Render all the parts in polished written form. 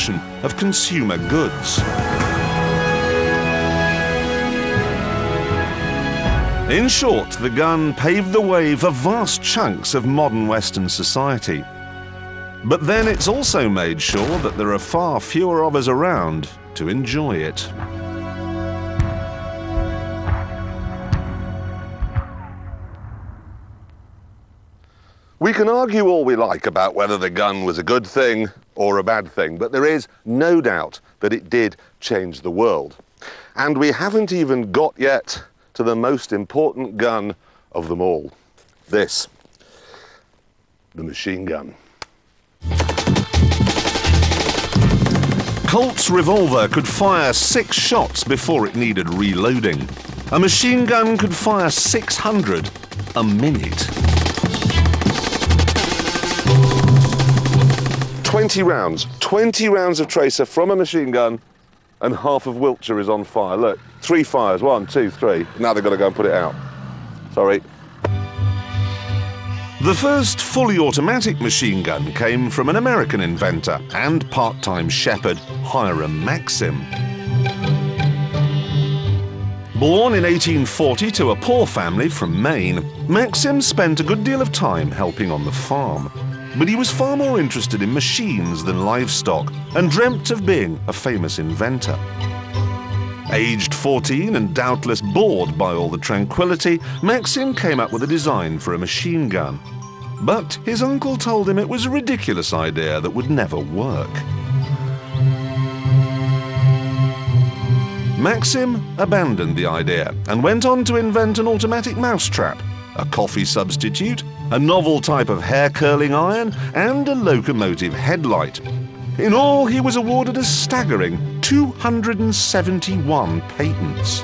production of consumer goods. In short, the gun paved the way for vast chunks of modern Western society. But then it's also made sure that there are far fewer of us around to enjoy it. We can argue all we like about whether the gun was a good thing or a bad thing, but there is no doubt that it did change the world. And we haven't even got yet to the most important gun of them all. This, the machine gun. Colt's revolver could fire 6 shots before it needed reloading. A machine gun could fire 600 a minute. 20 rounds of tracer from a machine gun, and half of Wiltshire is on fire. Look, 3 fires, 1, 2, 3. Now they've got to go and put it out. Sorry. The first fully automatic machine gun came from an American inventor and part-time shepherd, Hiram Maxim. Born in 1840 to a poor family from Maine, Maxim spent a good deal of time helping on the farm. But he was far more interested in machines than livestock and dreamt of being a famous inventor. Aged 14 and doubtless bored by all the tranquility, Maxim came up with a design for a machine gun. But his uncle told him it was a ridiculous idea that would never work. Maxim abandoned the idea and went on to invent an automatic mousetrap, a coffee substitute, a novel type of hair-curling iron, and a locomotive headlight. In all, he was awarded a staggering 271 patents.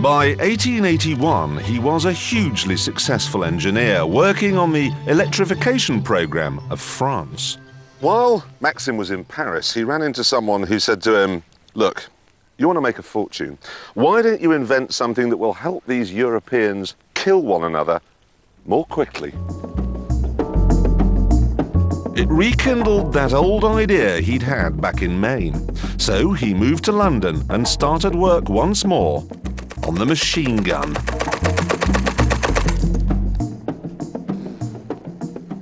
By 1881, he was a hugely successful engineer working on the electrification program of France. While Maxim was in Paris, he ran into someone who said to him, "Look, you want to make a fortune. Why don't you invent something that will help these Europeans kill one another more quickly?" It rekindled that old idea he'd had back in Maine. So he moved to London and started work once more on the machine gun.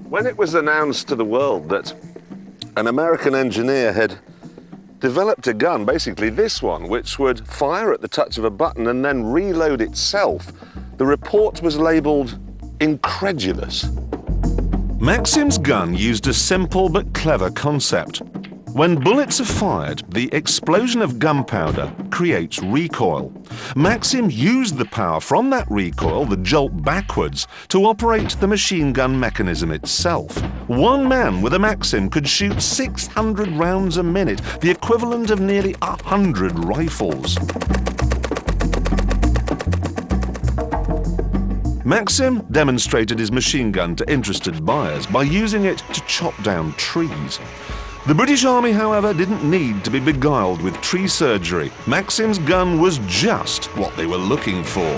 When it was announced to the world that an American engineer had developed a gun, basically this one, which would fire at the touch of a button and then reload itself, the report was labelled incredulous. Maxim's gun used a simple but clever concept. When bullets are fired, the explosion of gunpowder creates recoil. Maxim used the power from that recoil, the jolt backwards, to operate the machine gun mechanism itself. One man with a Maxim could shoot 600 rounds a minute, the equivalent of nearly 100 rifles. Maxim demonstrated his machine gun to interested buyers by using it to chop down trees. The British Army, however, didn't need to be beguiled with tree surgery. Maxim's gun was just what they were looking for.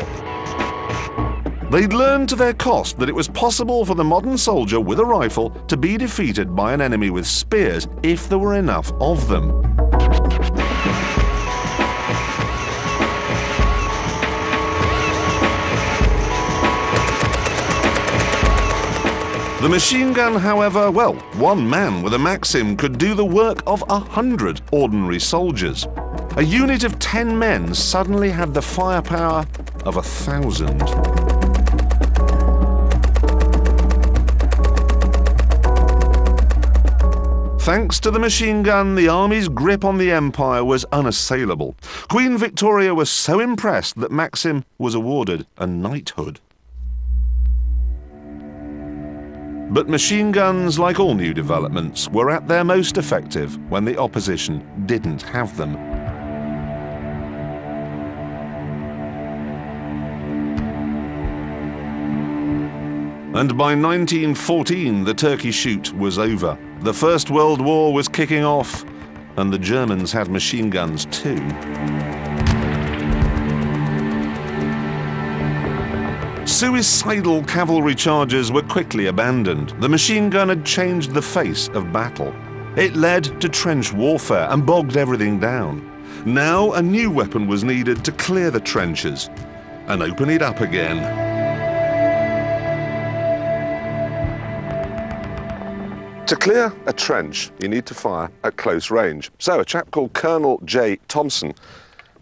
They'd learned to their cost that it was possible for the modern soldier with a rifle to be defeated by an enemy with spears if there were enough of them. The machine gun, however, well, one man with a Maxim could do the work of 100 ordinary soldiers. A unit of 10 men suddenly had the firepower of 1,000. Thanks to the machine gun, the army's grip on the empire was unassailable. Queen Victoria was so impressed that Maxim was awarded a knighthood. But machine guns, like all new developments, were at their most effective when the opposition didn't have them. And by 1914, the Turkey shoot was over. The First World War was kicking off, and the Germans had machine guns too. suicidal cavalry charges were quickly abandoned. The machine gun had changed the face of battle. It led to trench warfare and bogged everything down. Now a new weapon was needed to clear the trenches and open it up again. To clear a trench, you need to fire at close range. So a chap called Colonel J. Thompson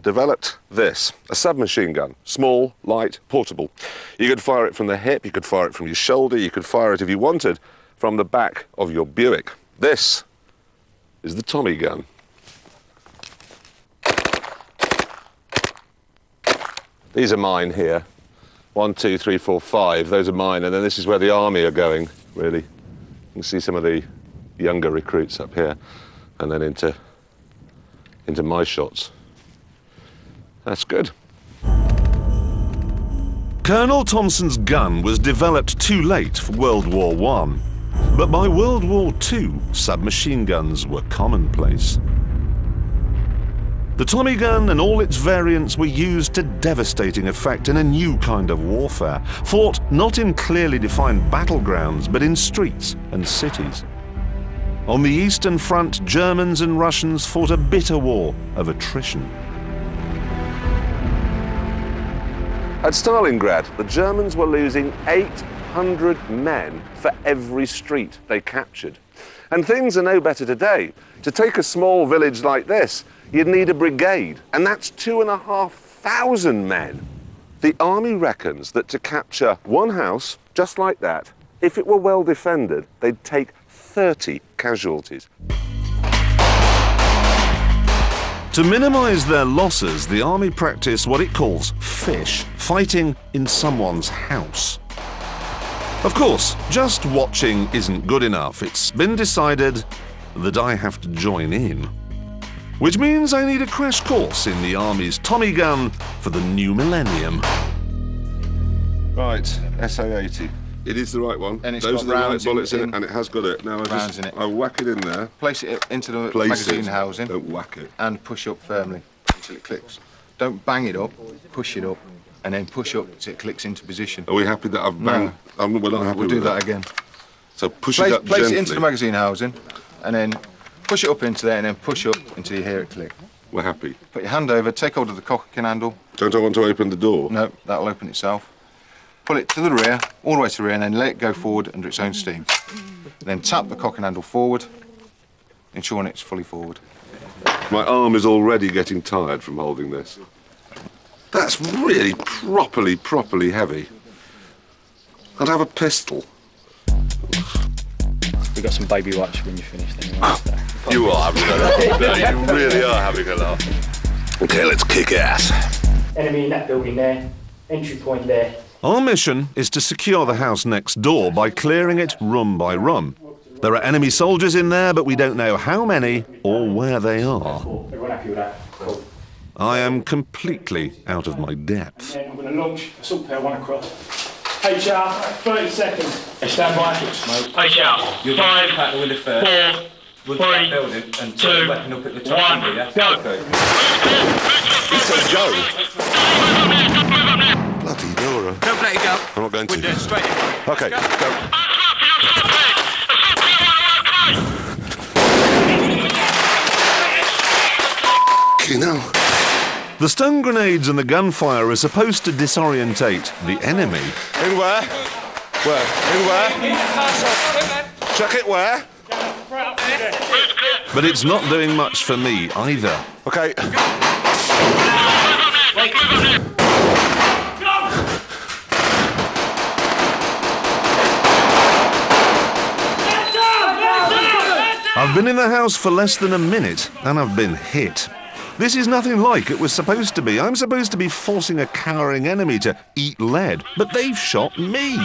developed this, a submachine gun, small, light, portable. You could fire it from the hip, you could fire it from your shoulder, you could fire it, if you wanted, from the back of your Buick. This is the Tommy gun. These are mine here. 1, 2, 3, 4, 5. Those are mine, and then this is where the army are going, really. You can see some of the younger recruits up here, and then into my shots. That's good. Colonel Thompson's gun was developed too late for World War I, but by World War II, submachine guns were commonplace. The Tommy gun and all its variants were used to devastating effect in a new kind of warfare, fought not in clearly defined battlegrounds, but in streets and cities. On the Eastern Front, Germans and Russians fought a bitter war of attrition. At Stalingrad, the Germans were losing 800 men for every street they captured. And things are no better today. To take a small village like this, you'd need a brigade, and that's 2,500 men. The army reckons that to capture one house, just like that, if it were well defended, they'd take 30 casualties. To minimize their losses, the army practiced what it calls fish, fighting in someone's house. Of course, just watching isn't good enough. It's been decided that I have to join in. Which means I need a crash course in the Army's Tommy gun for the new millennium. Right, SA-80. It is the right one. And it's Those got are the right rounds bullets in in it, and it has got it. Now rounds in it. I whack it in there. Place it into the Place magazine it. housing. Don't whack it. And push up firmly until it clicks. Don't bang it up, push it up, and then push up until it clicks into position. Are we happy that I've banged? No. We're not happy We'll with do that again. So push it up Place gently. it into the magazine housing, and then push it up into there, and then push up until you hear it click. We're happy. Put your hand over, take hold of the cocking handle. Don't I want to open the door? No, that'll open itself. Pull it to the rear, all the way to the rear, and then let it go forward under its own steam. Then tap the cocking handle forward, ensuring it's fully forward. My arm is already getting tired from holding this. That's really properly heavy. I'd have a pistol. We've got some baby wipes when you're finished anyway. So. You are having a laugh. You really are having a laugh. Okay, let's kick ass. Enemy in that building there, entry point there. Our mission is to secure the house next door by clearing it room by room. There are enemy soldiers in there, but we don't know how many or where they are. Everyone happy with that? Cool. I am completely out of my depth. And then I'm going to launch assault pair 1 across. HR, 30 seconds. Stand by. HR, You're 5, going to pack the window first. 4, We'll 3, start building and 2, put the weapon up at the top. 1, Yeah? go. Okay. He said go. Bloody Dora. Don't let it go. I'm not going to. Window straight in. Okay, go. Hell. The stun grenades and the gunfire are supposed to disorientate the enemy. In where? Where? In where? Check it where? But it's not doing much for me either. Okay. I've been in the house for less than a minute and I've been hit. This is nothing like it was supposed to be. I'm supposed to be forcing a cowering enemy to eat lead, but they've shot me.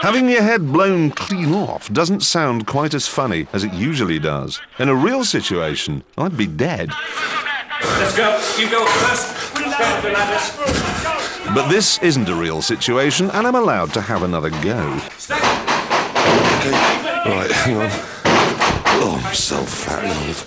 Having your head blown clean off doesn't sound quite as funny as it usually does. In a real situation, I'd be dead. Let's go. You go first. But this isn't a real situation, and I'm allowed to have another go. Okay. Right, hang on. Oh, I'm so fat and old.